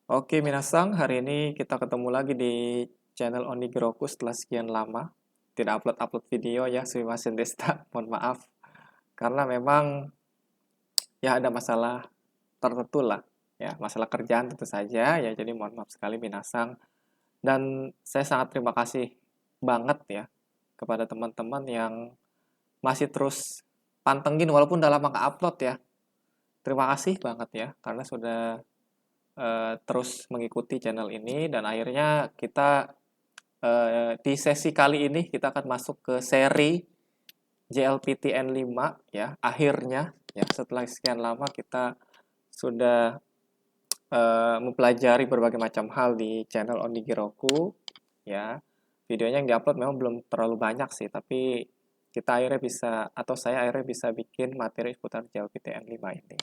Oke, minasang, hari ini kita ketemu lagi di channel Onigiroku setelah sekian lama. Tidak upload-upload video ya, sumimasen desta, mohon maaf. Karena memang ya ada masalah tertentu lah, ya, masalah kerjaan tentu saja, ya jadi mohon maaf sekali minasang. Dan saya sangat terima kasih banget ya kepada teman-teman yang masih terus pantengin walaupun udah lama nggak upload ya. Terima kasih banget ya, karena sudah terus mengikuti channel ini dan akhirnya kita di sesi kali ini kita akan masuk ke seri JLPTN 5 ya. Akhirnya ya setelah sekian lama kita sudah mempelajari berbagai macam hal di channel Onigiroku ya. Videonya yang diupload memang belum terlalu banyak sih, tapi kita akhirnya bisa atau saya akhirnya bisa bikin materi seputar JLPTN 5 ini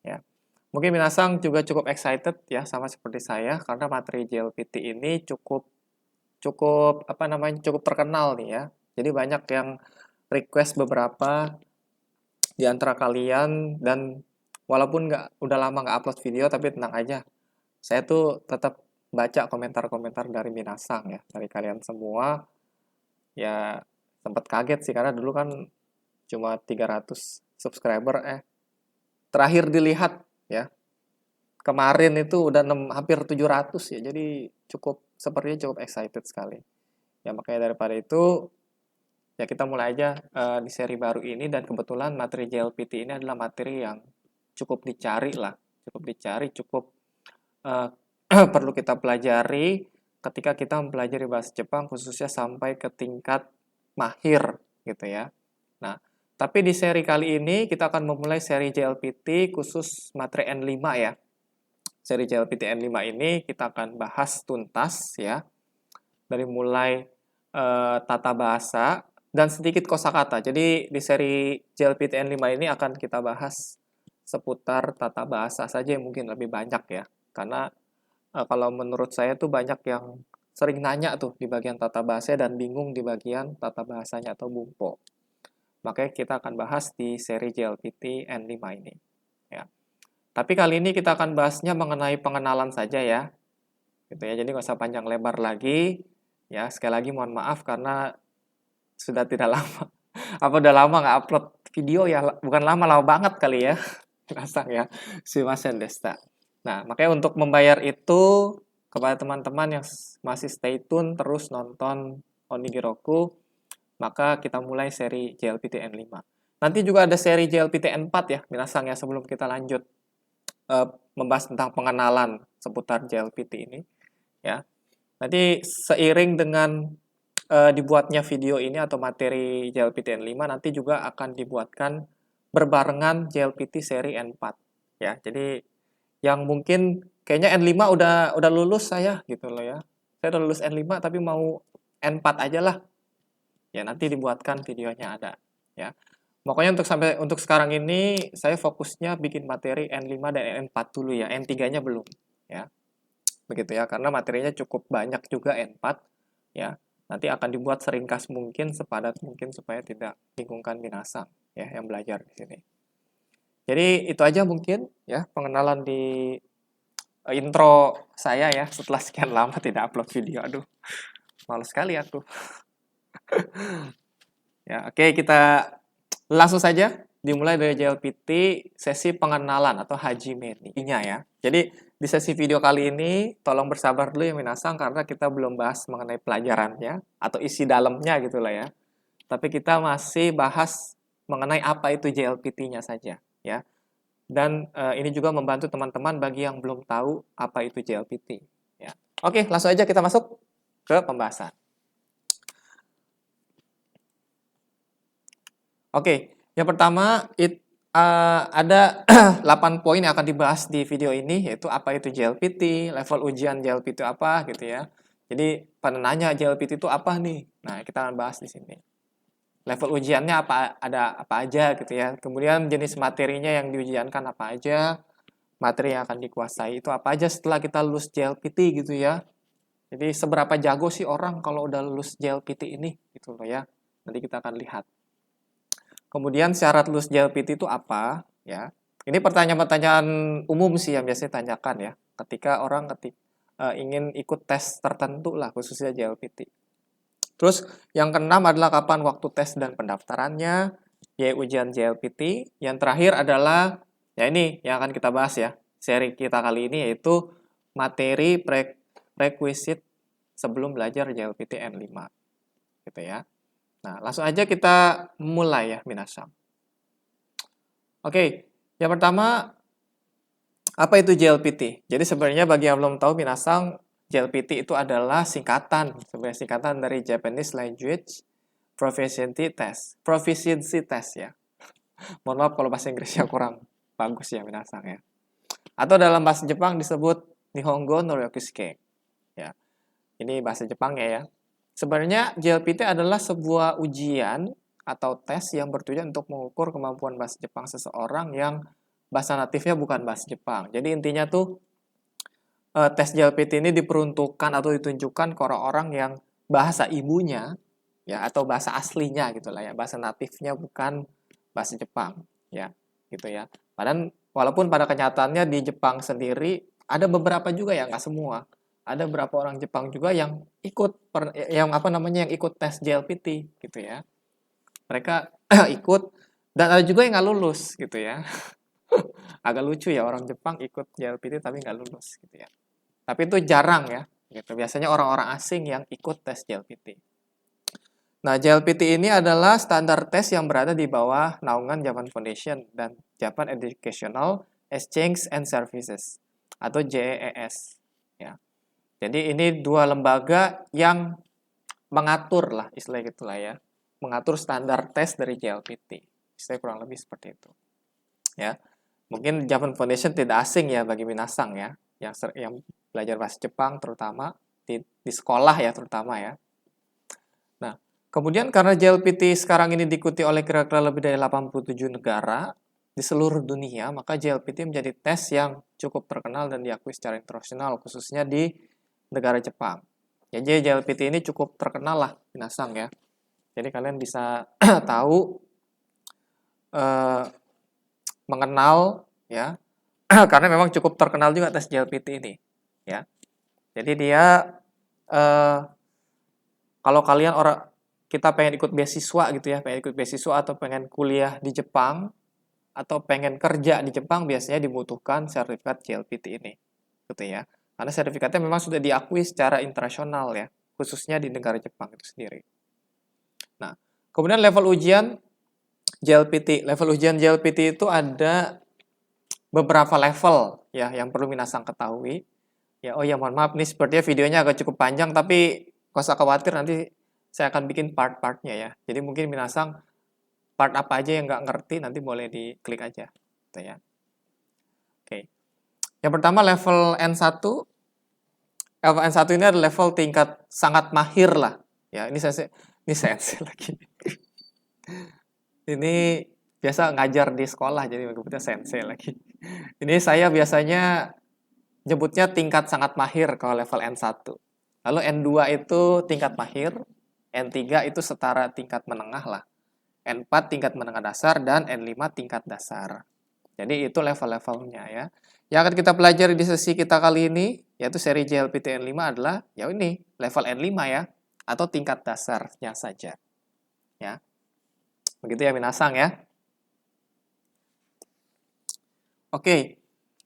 ya. Mungkin minasang juga cukup excited ya sama seperti saya karena materi JLPT ini cukup cukup apa namanya cukup terkenal nih ya. Jadi banyak yang request beberapa di antara kalian dan walaupun udah lama nggak upload video tapi tenang aja. Saya tuh tetap baca komentar-komentar dari minasang ya, dari kalian semua. Ya sempat kaget sih karena dulu kan cuma 300 subscriber terakhir dilihat ya. Kemarin itu udah hampir 700 ya. Jadi sepertinya cukup excited sekali. Ya makanya daripada itu ya kita mulai aja di seri baru ini dan kebetulan materi JLPT ini adalah materi yang cukup dicari lah, cukup dicari, cukup uh, perlu kita pelajari ketika kita mempelajari bahasa Jepang khususnya sampai ke tingkat mahir gitu ya. Nah, tapi di seri kali ini kita akan memulai seri JLPT khusus materi N5 ya. Seri JLPT N5 ini kita akan bahas tuntas ya, dari mulai tata bahasa dan sedikit kosakata. Jadi di seri JLPTN 5 ini akan kita bahas seputar tata bahasa saja yang mungkin lebih banyak ya. Karena kalau menurut saya tuh banyak yang sering nanya tuh di bagian tata bahasa dan bingung di bagian tata bahasanya atau bumpo. Makanya kita akan bahas di seri JLPT N5 ini ya. Tapi kali ini kita akan bahasnya mengenai pengenalan saja ya. Gitu ya. Jadi nggak usah panjang lebar lagi. Ya, sekali lagi mohon maaf karena sudah tidak lama. Apa udah lama nggak upload video ya? Bukan lama, lama banget kali ya. Rasang ya. Sumimasen desta. Nah, makanya untuk membayar itu kepada teman-teman yang masih stay tune terus nonton Onigiroku, maka kita mulai seri JLPTN 5. Nanti juga ada seri JLPTN 4 ya, minasang ya sebelum kita lanjut membahas tentang pengenalan seputar JLPT ini ya. Nanti seiring dengan dibuatnya video ini atau materi JLPT-N5 nanti juga akan dibuatkan berbarengan JLPT seri N4 ya. Jadi yang mungkin kayaknya N5 udah lulus saya gitu loh ya. Saya udah lulus N5 tapi mau N4 aja lah. Ya nanti dibuatkan videonya ada ya. Pokoknya untuk sekarang ini saya fokusnya bikin materi N5 dan N4 dulu ya. N3-nya belum ya. Begitu ya karena materinya cukup banyak juga N4 ya. Nanti akan dibuat seringkas mungkin, sepadat mungkin supaya tidak bingungkan binasang ya yang belajar di sini. Jadi itu aja mungkin ya pengenalan di intro saya ya setelah sekian lama tidak upload video. Aduh, malu sekali aku. Ya, oke kita langsung saja dimulai dari JLPT sesi pengenalan atau hajime nya ya. Jadi di sesi video kali ini tolong bersabar dulu ya minasang karena kita belum bahas mengenai pelajarannya atau isi dalamnya gitu lah ya. Tapi kita masih bahas mengenai apa itu JLPT-nya saja ya. Dan ini juga membantu teman-teman bagi yang belum tahu apa itu JLPT ya. Oke, langsung aja kita masuk ke pembahasan. Oke, yang pertama ada 8 poin yang akan dibahas di video ini yaitu apa itu JLPT, level ujian JLPT apa gitu ya. Jadi pada nanya JLPT itu apa nih? Nah, kita akan bahas di sini. Level ujiannya ada apa aja gitu ya. Kemudian jenis materinya yang diujiankan apa aja, materi yang akan dikuasai itu apa aja setelah kita lulus JLPT gitu ya. Jadi seberapa jago sih orang kalau udah lulus JLPT ini gitu loh ya. Nanti kita akan lihat. Kemudian syarat lulus JLPT itu apa ya. Ini pertanyaan-pertanyaan umum sih yang biasanya tanyakan ya, ketika orang ingin ikut tes tertentu lah, khususnya JLPT. Terus yang keenam adalah kapan waktu tes dan pendaftarannya, ya ujian JLPT. Yang terakhir adalah, ya ini yang akan kita bahas ya, seri kita kali ini yaitu materi prerequisite sebelum belajar JLPT N5. Gitu ya. Nah, langsung aja kita mulai ya, minasang. Oke, yang pertama, apa itu JLPT? Jadi sebenarnya bagi yang belum tahu, minasang, JLPT itu adalah sebenarnya singkatan dari Japanese Language Proficiency Test. Proficiency Test ya. Mohon maaf kalau bahasa Inggrisnya kurang bagus ya, minasang ya. Atau dalam bahasa Jepang disebut Nihongo no Ryokusuke. Ya. Ini bahasa Jepangnya ya. Sebenarnya JLPT adalah sebuah ujian atau tes yang bertujuan untuk mengukur kemampuan bahasa Jepang seseorang yang bahasa natifnya bukan bahasa Jepang. Jadi intinya tuh tes JLPT ini diperuntukkan atau ditunjukkan ke orang-orang yang bahasa ibunya ya atau bahasa aslinya gitulah ya, bahasa natifnya bukan bahasa Jepang ya, gitu ya. Padahal walaupun pada kenyataannya di Jepang sendiri ada beberapa juga ya, nggak semua. Ada beberapa orang Jepang juga yang yang ikut tes JLPT gitu ya. Mereka ikut dan ada juga yang nggak lulus gitu ya. Agak lucu ya, orang Jepang ikut JLPT tapi nggak lulus gitu ya. Tapi itu jarang ya, gitu. Biasanya orang-orang asing yang ikut tes JLPT. Nah, JLPT ini adalah standar tes yang berada di bawah naungan Japan Foundation dan Japan Educational Exchange and Services atau JEES. Ya. Jadi ini dua lembaga yang mengatur lah, istilah gitulah ya, mengatur standar tes dari JLPT. Istilah kurang lebih seperti itu. Ya, mungkin Japan Foundation tidak asing ya bagi minasang ya, yang belajar bahasa Jepang terutama di sekolah ya terutama ya. Nah, kemudian karena JLPT sekarang ini diikuti oleh kira-kira lebih dari 87 negara di seluruh dunia, maka JLPT menjadi tes yang cukup terkenal dan diakui secara internasional, khususnya di negara Jepang. Ya, jadi JLPT ini cukup terkenal lah, minasang ya. Jadi kalian bisa tahu, mengenal ya, karena memang cukup terkenal juga tes JLPT ini ya. Jadi dia kalau kita pengen ikut beasiswa gitu ya, pengen ikut beasiswa atau pengen kuliah di Jepang atau pengen kerja di Jepang, biasanya dibutuhkan sertifikat JLPT ini gitu ya. Karena sertifikatnya memang sudah diakui secara internasional ya, khususnya di negara Jepang itu sendiri. Nah, kemudian level ujian JLPT. Level ujian JLPT itu ada beberapa level ya yang perlu minasang ketahui. Ya, oh ya mohon maaf nih sepertinya videonya agak cukup panjang, tapi gak usah khawatir, nanti saya akan bikin part-partnya ya. Jadi mungkin minasang part apa aja yang nggak ngerti nanti boleh diklik aja. Gitu ya. Oke. Yang pertama level N1. Level N1 ini adalah level tingkat sangat mahir lah. Ya, ini sensei lagi. Ini biasa ngajar di sekolah jadi menyebutnya sensei lagi. Ini saya biasanya nyebutnya tingkat sangat mahir kalau level N1. Lalu N2 itu tingkat mahir, N3 itu setara tingkat menengah lah. N4 tingkat menengah dasar dan N5 tingkat dasar. Jadi itu level-levelnya ya. Yang akan kita pelajari di sesi kita kali ini, yaitu seri JLPT N5 adalah, ya ini, level N5 ya, atau tingkat dasarnya saja. Ya. Begitu ya minasang ya. Oke,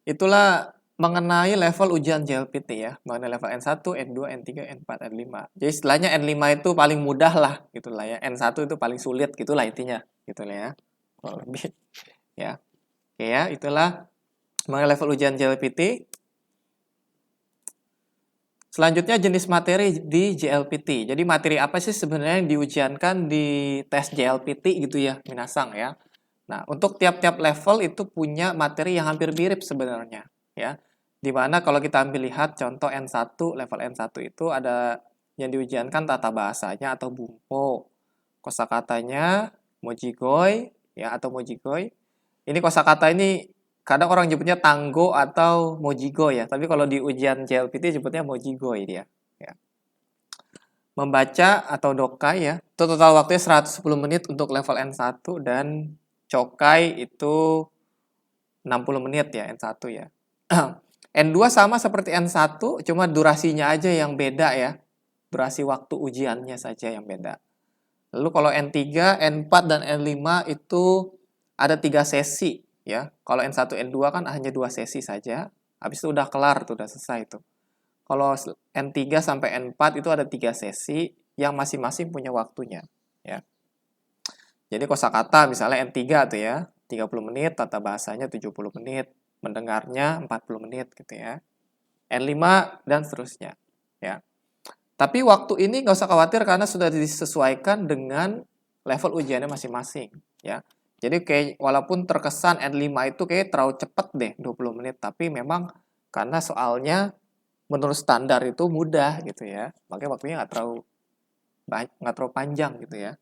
itulah mengenai level ujian JLPT ya, mengenai level N1, N2, N3, N4, N5. Jadi istilahnya N5 itu paling mudah lah, gitulah ya. N1 itu paling sulit, gitulah intinya, gitulah ya. Kalau lebih ya. Oke ya, itulah mengenai level ujian JLPT. Selanjutnya jenis materi di JLPT. Jadi materi apa sih sebenarnya yang diujiankan di tes JLPT gitu ya, minasang ya. Nah, untuk tiap-tiap level itu punya materi yang hampir mirip sebenarnya ya. Dimana kalau kita ambil lihat contoh N1, level N1 itu ada yang diujiankan tata bahasanya atau bumpo, kosakatanya, mojigoi ya atau mojigoi. Ini kosakata ini kadang orang nyebutnya tanggo atau mojigo ya, tapi kalau di ujian JLPT nyebutnya mojigoi dia ya. Membaca atau dokai ya, itu total waktunya 110 menit untuk level N1 dan cokai itu 60 menit ya N1 ya. N2 sama seperti N1, cuma durasinya aja yang beda ya. Durasi waktu ujiannya saja yang beda. Lalu kalau N3, N4, dan N5 itu ada 3 sesi ya. Kalau N1, N2 kan hanya 2 sesi saja. Habis itu udah kelar tuh, udah selesai tuh. Kalau N3 sampai N4 itu ada 3 sesi yang masing-masing punya waktunya ya. Jadi kosakata misalnya N3 tuh ya, 30 menit, tata bahasanya 70 menit, mendengarnya 40 menit gitu ya. N5 dan seterusnya ya. Tapi waktu ini nggak usah khawatir karena sudah disesuaikan dengan level ujiannya masing-masing ya. Jadi kayak walaupun terkesan N5 itu kayak terlalu cepat deh 20 menit, tapi memang karena soalnya menurut standar itu mudah gitu ya. Makanya waktunya nggak terlalu panjang gitu ya.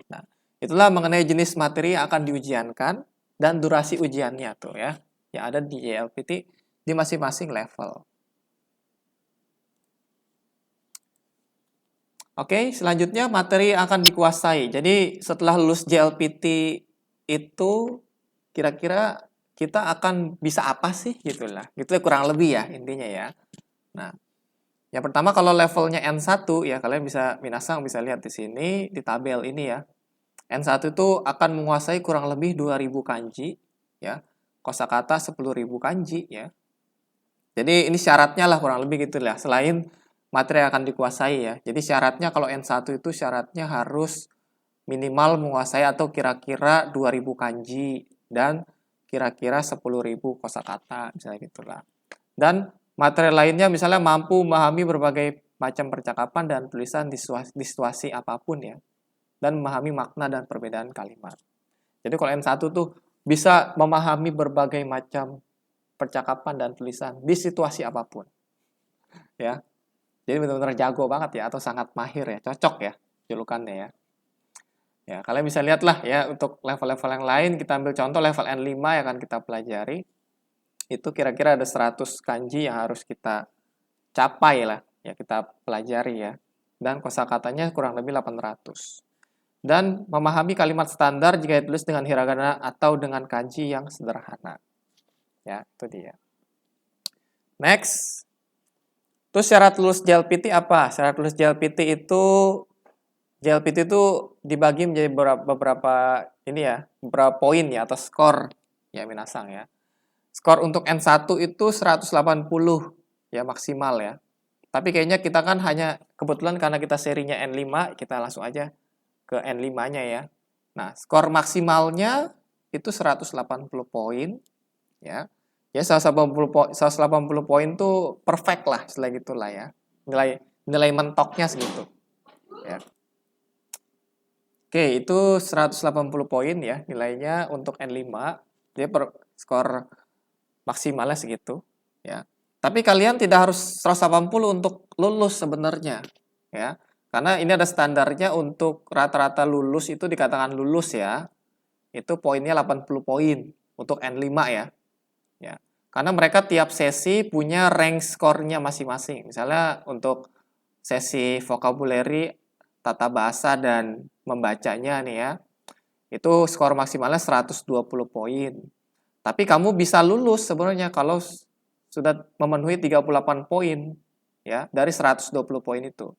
Nah, itulah mengenai jenis materi yang akan diujiankan dan durasi ujiannya tuh ya. Yang ada di JLPT di masing-masing level. Oke, selanjutnya materi yang akan dikuasai. Jadi setelah lulus JLPT itu kira-kira kita akan bisa apa sih gitulah. Gitu kurang lebih ya intinya ya. Nah, yang pertama kalau levelnya N1 ya kalian bisa minasang bisa lihat di sini di tabel ini ya. N1 itu akan menguasai kurang lebih 2000 kanji ya. Kosakata 10.000 kanji ya. Jadi ini syaratnya lah kurang lebih gitu lah. Selain materi yang akan dikuasai ya. Jadi syaratnya kalau N1 itu syaratnya harus minimal menguasai atau kira-kira 2000 kanji dan kira-kira 10.000 kosakata misalnya gitulah. Dan materi lainnya misalnya mampu memahami berbagai macam percakapan dan tulisan di situasi apapun ya. Dan memahami makna dan perbedaan kalimat. Jadi kalau N1 tuh bisa memahami berbagai macam percakapan dan tulisan di situasi apapun. Ya. Jadi benar-benar jago banget ya atau sangat mahir ya, cocok ya julukannya ya. Ya, kalian bisa lihat lah ya untuk level-level yang lain kita ambil contoh level N5 yang akan kita pelajari. Itu kira-kira ada 100 kanji yang harus kita capai lah ya kita pelajari ya. Dan kosakatanya kurang lebih 800. Dan memahami kalimat standar jika ditulis dengan hiragana atau dengan kanji yang sederhana. Ya, itu dia. Next. Terus syarat lulus JLPT apa? Syarat lulus JLPT itu dibagi menjadi beberapa ini ya, beberapa poin ya atau skor ya minasang ya. Skor untuk N1 itu 180 ya maksimal ya. Tapi kayaknya kita kan hanya kebetulan karena kita serinya N5, kita langsung aja ke N5-nya ya. Nah, skor maksimalnya itu 180 poin ya. Ya 180 poin tuh perfect lah setelah gitulah ya. Nilai mentoknya segitu. Ya. Oke, itu 180 poin ya nilainya untuk N5. Dia skor maksimalnya segitu ya. Tapi kalian tidak harus 180 untuk lulus sebenarnya ya. Karena ini ada standarnya untuk rata-rata lulus itu dikatakan lulus ya. Itu poinnya 80 poin untuk N5 ya. Ya. Karena mereka tiap sesi punya rank skornya masing-masing. Misalnya untuk sesi vocabulary, tata bahasa dan membacanya nih ya. Itu skor maksimalnya 120 poin. Tapi kamu bisa lulus sebenarnya kalau sudah memenuhi 38 poin ya dari 120 poin itu.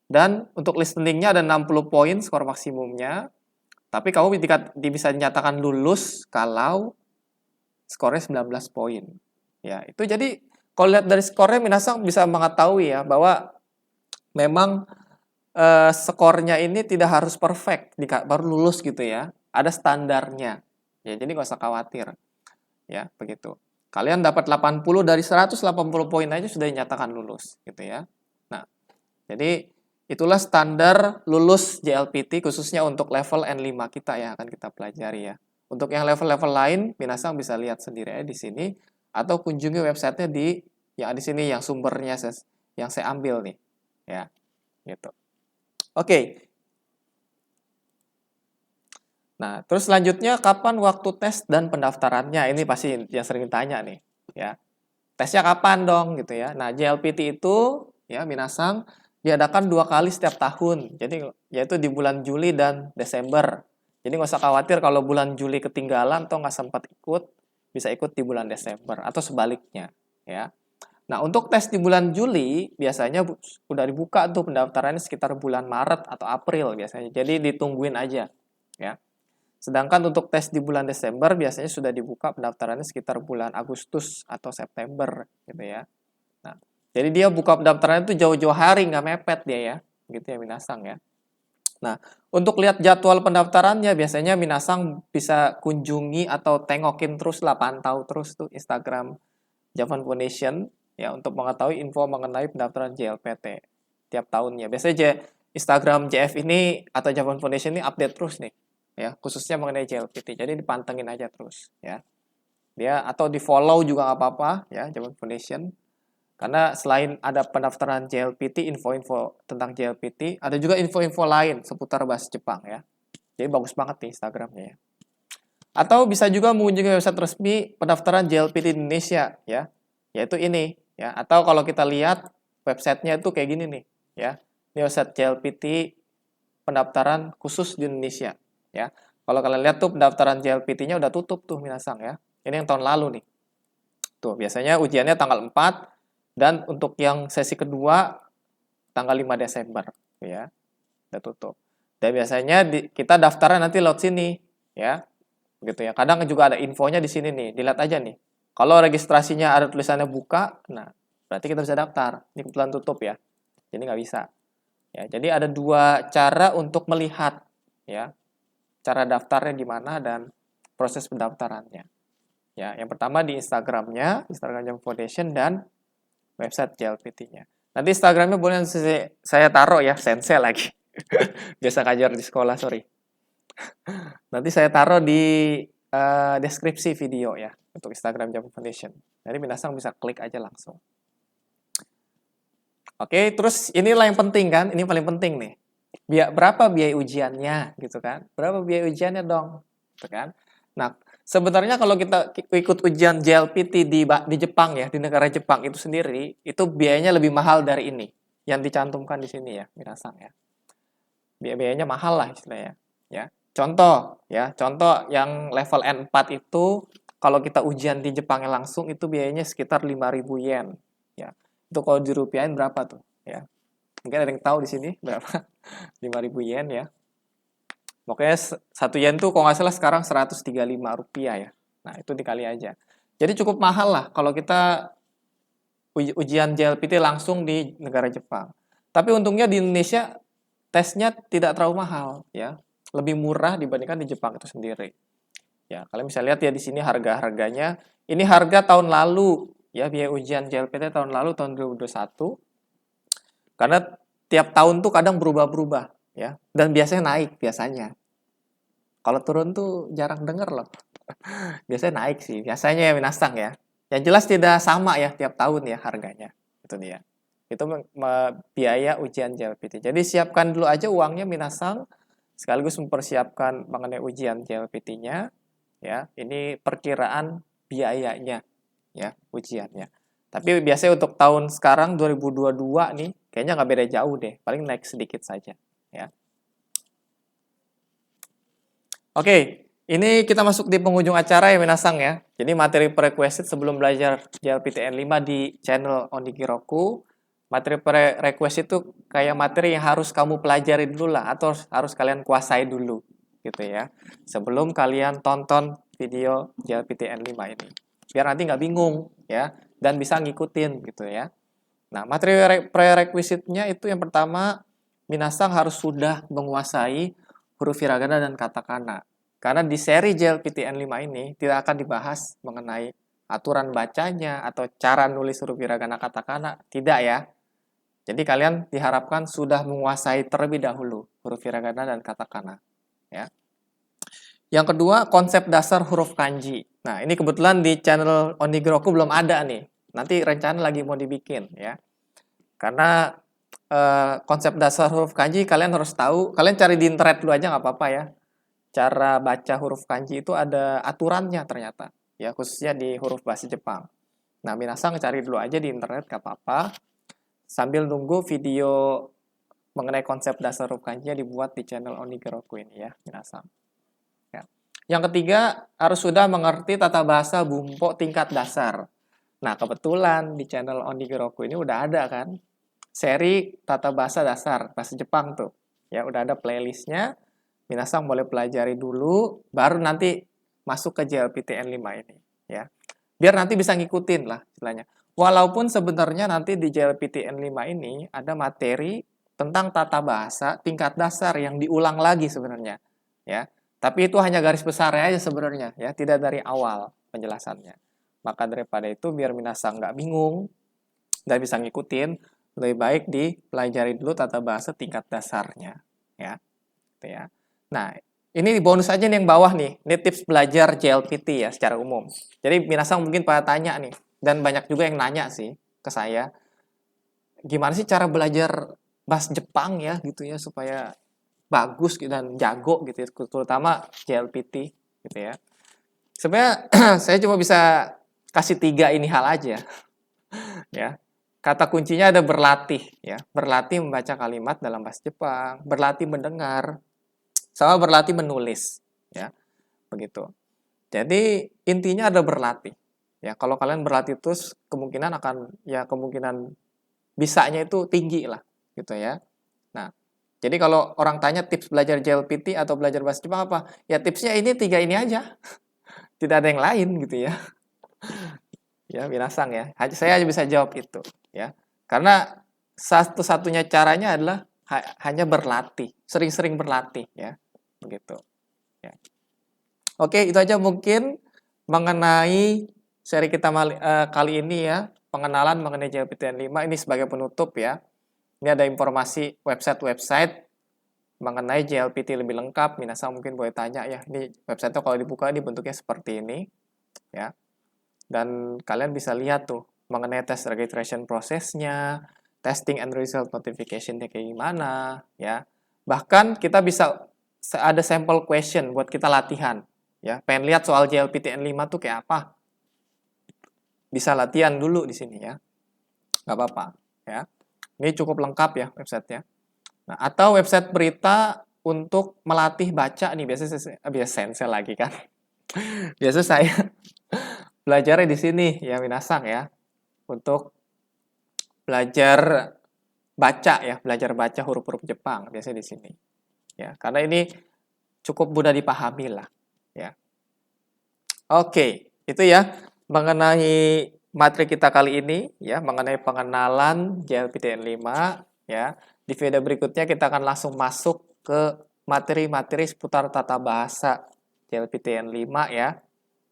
Dan untuk listeningnya ada 60 poin skor maksimumnya. Tapi kamu bisa dinyatakan lulus kalau skornya 19 poin. Ya, itu jadi kalau lihat dari skornya minasang bisa mengetahui ya bahwa memang skornya ini tidak harus perfect baru lulus gitu ya. Ada standarnya. Ya, jadi nggak usah khawatir. Ya, begitu. Kalian dapat 80 dari 180 poin aja sudah dinyatakan lulus gitu ya. Nah, jadi itulah standar lulus JLPT khususnya untuk level N5 kita yang akan kita pelajari ya. Untuk yang level-level lain, minasang bisa lihat sendiri ya di sini atau kunjungi websitenya yang di sini yang sumbernya yang saya ambil nih, ya, gitu. Oke. Nah, terus selanjutnya kapan waktu tes dan pendaftarannya? Ini pasti yang sering tanya nih, ya. Tesnya kapan dong, gitu ya? Nah, JLPT itu, ya, minasang diadakan 2 kali setiap tahun. Jadi, yaitu di bulan Juli dan Desember. Jadi nggak usah khawatir kalau bulan Juli ketinggalan atau nggak sempat ikut, bisa ikut di bulan Desember atau sebaliknya ya. Nah, untuk tes di bulan Juli biasanya udah dibuka tuh pendaftarannya sekitar bulan Maret atau April biasanya. Jadi ditungguin aja ya. Sedangkan untuk tes di bulan Desember biasanya sudah dibuka pendaftarannya sekitar bulan Agustus atau September gitu ya. Nah, jadi dia buka pendaftarannya itu jauh-jauh hari, nggak mepet dia ya. Gitu ya Minasang ya. Nah, untuk lihat jadwal pendaftarannya biasanya Minasang bisa kunjungi atau tengokin terus lah, pantau terus tuh Instagram Javan Foundation ya untuk mengetahui info mengenai pendaftaran JLPT tiap tahunnya. Biasanya Instagram JF ini atau Javan Foundation ini update terus nih ya, khususnya mengenai JLPT. Jadi dipantengin aja terus ya. Dia atau di-follow juga nggak apa-apa ya Javan Foundation. Karena selain ada pendaftaran JLPT, info-info tentang JLPT, ada juga info-info lain seputar bahasa Jepang ya. Jadi bagus banget nih Instagramnya ya. Atau bisa juga mengunjungi website resmi pendaftaran JLPT Indonesia ya, yaitu ini ya. Atau kalau kita lihat websitenya itu kayak gini nih ya. Ini website JLPT pendaftaran khusus di Indonesia ya. Kalau kalian lihat tuh pendaftaran JLPT-nya udah tutup tuh Minasang ya. Ini yang tahun lalu nih. Tuh, biasanya ujiannya tanggal 4 dan untuk yang sesi kedua tanggal 5 Desember ya. Udah tutup. Dan biasanya kita daftarnya nanti lewat sini ya. Gitu ya. Kadang juga ada infonya di sini nih, dilihat aja nih. Kalau registrasinya ada tulisannya buka, nah berarti kita bisa daftar. Ini kebetulan tutup ya, jadi nggak bisa. Ya, jadi ada dua cara untuk melihat ya, cara daftarnya gimana dan proses pendaftarannya. Ya, yang pertama di Instagramnya, Instagram Javan Foundation dan website JLPT-nya. Nanti Instagramnya boleh saya taruh ya, sensei lagi. Biasa ngajar di sekolah, sorry. Nanti saya taruh di deskripsi video ya untuk Instagram Javan Foundation. Jadi Minasang bisa klik aja langsung. Oke, terus inilah yang penting kan, ini paling penting nih. Berapa biaya ujiannya gitu kan? Berapa biaya ujiannya dong? Gitu kan? Nah, sebenarnya kalau kita ikut ujian JLPT di Jepang ya, di negara Jepang itu sendiri, itu biayanya lebih mahal dari ini yang dicantumkan di sini ya, Minasang ya. Biayanya mahal lah istilahnya ya. Contoh yang level N4 itu kalau kita ujian di Jepangnya langsung itu biayanya sekitar 5.000 yen ya. Itu kalau dirupiahin berapa tuh ya? Mungkin ada yang tahu di sini berapa? 5.000 yen ya. Pokoknya 1 yen tuh kalau nggak salah sekarang 135 rupiah ya. Nah, itu dikali aja. Jadi cukup mahal lah kalau kita ujian JLPT langsung di negara Jepang. Tapi untungnya di Indonesia tesnya tidak terlalu mahal ya. Lebih murah dibandingkan di Jepang itu sendiri. Ya, kalian bisa lihat ya di sini harga-harganya. Ini harga tahun lalu ya, biaya ujian JLPT tahun lalu tahun 2021. Karena tiap tahun tuh kadang berubah-berubah ya, dan biasanya naik biasanya. Kalau turun tuh jarang denger loh. Biasanya naik sih, biasanya ya Minasang ya. Yang jelas tidak sama ya tiap tahun ya harganya. Itu dia. Itu biaya ujian JLPT. Jadi siapkan dulu aja uangnya Minasang, sekaligus mempersiapkan mengenai ujian JLPT-nya ya. Ini perkiraan biayanya ya, ujiannya. Tapi biasanya untuk tahun sekarang 2022 nih kayaknya nggak beda jauh deh, paling naik sedikit saja ya. Oke, ini kita masuk di penghujung acara ya Minasang ya. Jadi materi prerequisite sebelum belajar JLPTN 5 di channel Onigiroku. Materi prerequisite itu kayak materi yang harus kamu pelajari dulu lah, atau harus kalian kuasai dulu gitu ya. Sebelum kalian tonton video JLPTN 5 ini. Biar nanti nggak bingung ya, dan bisa ngikutin gitu ya. Nah, materi prerequisite-nya itu yang pertama, Minasang harus sudah menguasai huruf hiragana dan katakana. Karena di seri JLPTN 5 ini tidak akan dibahas mengenai aturan bacanya atau cara nulis huruf hiragana katakana, tidak ya. Jadi kalian diharapkan sudah menguasai terlebih dahulu huruf hiragana dan katakana, ya. Yang kedua, konsep dasar huruf kanji. Nah, ini kebetulan di channel Onigiroku belum ada nih. Nanti rencana lagi mau dibikin ya. Karena konsep dasar huruf kanji kalian harus tahu. Kalian cari di internet dulu aja nggak apa-apa ya. Cara baca huruf kanji itu ada aturannya ternyata. Ya, khususnya di huruf bahasa Jepang. Nah, Minasang cari dulu aja di internet nggak apa-apa. Sambil nunggu video mengenai konsep dasar huruf kanjinya dibuat di channel Onigiroku ini ya, Minasang. Ya. Yang ketiga, harus sudah mengerti tata bahasa Bumpo tingkat dasar. Nah, kebetulan di channel Ondigiroku ini udah ada kan seri tata bahasa dasar, bahasa Jepang tuh. Ya, udah ada playlistnya. Minasang boleh pelajari dulu, baru nanti masuk ke JLPTN 5 ini. Ya, biar nanti bisa ngikutin lah istilahnya. Walaupun sebenarnya nanti di JLPTN 5 ini ada materi tentang tata bahasa tingkat dasar yang diulang lagi sebenarnya. Ya, tapi itu hanya garis besar aja sebenarnya, ya, tidak dari awal penjelasannya. Maka daripada itu biar Minasang nggak bingung, nggak bisa ngikutin, lebih baik dipelajari dulu tata bahasa tingkat dasarnya, ya. Gitu ya. Nah, ini bonus aja nih yang bawah nih. Ini tips belajar JLPT ya secara umum. Jadi Minasang mungkin pada tanya nih, dan banyak juga yang nanya sih ke saya, gimana sih cara belajar bahasa Jepang ya gitu ya supaya bagus dan jago gitu ya, terutama JLPT gitu ya. Sebenarnya saya cuma bisa kasih 3 ini hal aja ya. Kata kuncinya ada berlatih ya, berlatih membaca kalimat dalam bahasa Jepang, berlatih mendengar, sama berlatih menulis ya, begitu. Jadi intinya ada berlatih. Ya, kalau kalian berlatih terus kemungkinan bisanya itu tinggi lah gitu ya. Nah, jadi kalau orang tanya tips belajar JLPT atau belajar bahasa Jepang apa? Ya tipsnya ini 3 ini aja. Tidak ada yang lain gitu ya. Ya, binasang ya. Saya hanya bisa jawab itu ya. Karena satu-satunya caranya adalah hanya berlatih, sering-sering berlatih ya. Begitu. Ya. Oke, itu aja mungkin mengenai seri kita kali ini ya, pengenalan mengenai JLPTN 5 ini sebagai penutup ya. Ini ada informasi website-website mengenai JLPT lebih lengkap. Minasang mungkin boleh tanya ya, ini website-nya kalau dibuka ini bentuknya seperti ini ya. Dan kalian bisa lihat tuh mengenai test registration prosesnya, testing and result notification-nya kayak gimana ya. Bahkan kita bisa ada sampel question buat kita latihan ya. Pengen lihat soal JLPTN 5 tuh kayak apa? Bisa latihan dulu di sini ya. Nggak apa-apa ya. Ini cukup lengkap ya websitenya. Nah, atau website berita untuk melatih baca nih, biasa sensei lagi kan. Biasa saya belajarnya di sini ya Minasang ya. Untuk belajar baca ya, belajar baca huruf-huruf Jepang biasanya di sini. Ya, karena ini cukup mudah dipahami lah ya. Oke, itu ya mengenai materi kita kali ini ya, mengenai pengenalan JLPTN 5 ya. Di video berikutnya kita akan langsung masuk ke materi-materi seputar tata bahasa JLPTN 5 ya,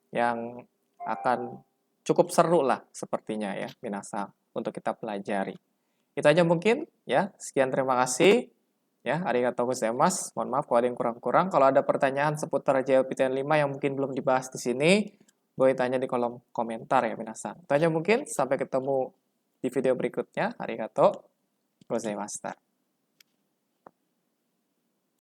yang akan cukup seru lah sepertinya ya Minasang untuk kita pelajari. Itu aja mungkin ya. Sekian, terima kasih. Ya, arigatou gozaimasu. Mohon maaf kalau ada yang kurang-kurang. Kalau ada pertanyaan seputar JLPTN 5 yang mungkin belum dibahas di sini, boleh tanya di kolom komentar ya, Minasang. Itu aja mungkin. Sampai ketemu di video berikutnya. Arigatou gozaimasu.